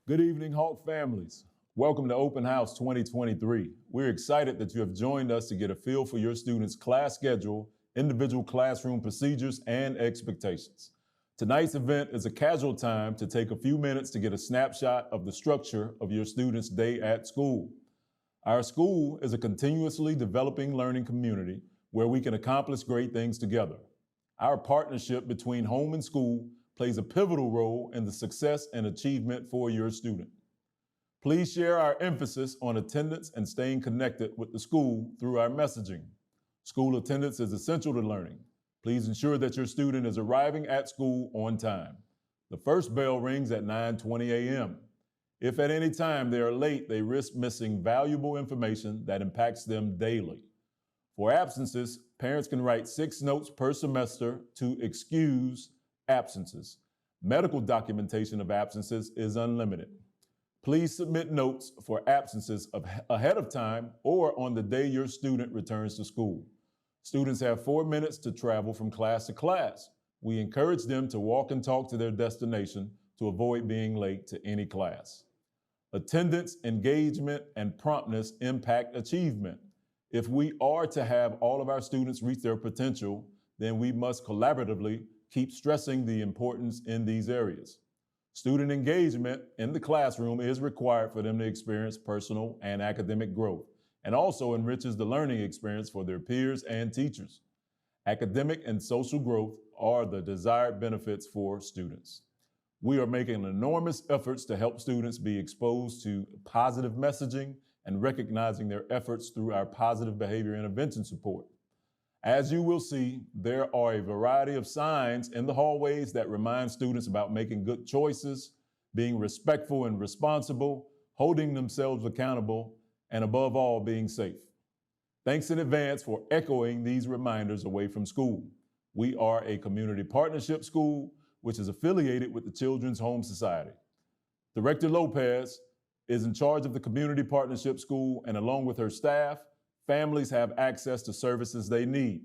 Good evening, Hawk families. Welcome to Open House 2023. We're excited that you have joined us to get a feel for your students' class schedule, individual classroom procedures, and expectations. Tonight's event is a casual time to take a few minutes to get a snapshot of the structure of your students' day at school. Our school is a continuously developing learning community where we can accomplish great things together. Our partnership between home and school plays a pivotal role in the success and achievement for your student. Please share our emphasis on attendance and staying connected with the school through our messaging. School attendance is essential to learning. Please ensure that your student is arriving at school on time. The first bell rings at 9:20 a.m. If at any time they are late, they risk missing valuable information that impacts them daily. For absences, parents can write 6 notes per semester to excuse absences. Medical documentation of absences is unlimited. Please submit notes for absences ahead of time or on the day your student returns to school. Students have 4 minutes to travel from class to class. We encourage them to walk and talk to their destination to avoid being late to any class. Attendance, engagement, and promptness impact achievement. If we are to have all of our students reach their potential, then we must collaboratively keep stressing the importance in these areas. Student engagement in the classroom is required for them to experience personal and academic growth, and also enriches the learning experience for their peers and teachers. Academic and social growth are the desired benefits for students. We are making enormous efforts to help students be exposed to positive messaging and recognizing their efforts through our positive behavior intervention support. As you will see, there are a variety of signs in the hallways that remind students about making good choices, being respectful and responsible, holding themselves accountable, and above all, being safe. Thanks in advance for echoing these reminders away from school. We are a community partnership school, which is affiliated with the Children's Home Society. Director Lopez is in charge of the Community Partnership School, and along with her staff, families have access to services they need.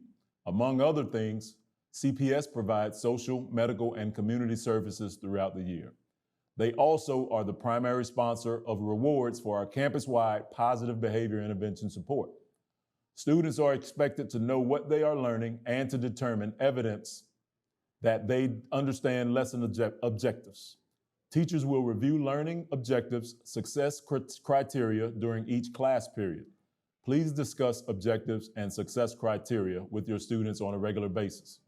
Among other things, CPS provides social, medical, and community services throughout the year. They also are the primary sponsor of rewards for our campus-wide positive behavior intervention support. Students are expected to know what they are learning and to determine evidence that they understand lesson objectives. Teachers will review learning objectives, success criteria during each class period. Please discuss objectives and success criteria with your students on a regular basis.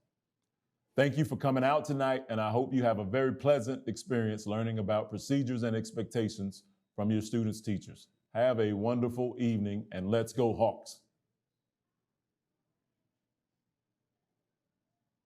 Thank you for coming out tonight, and I hope you have a very pleasant experience learning about procedures and expectations from your students' teachers. Have a wonderful evening, and let's go Hawks.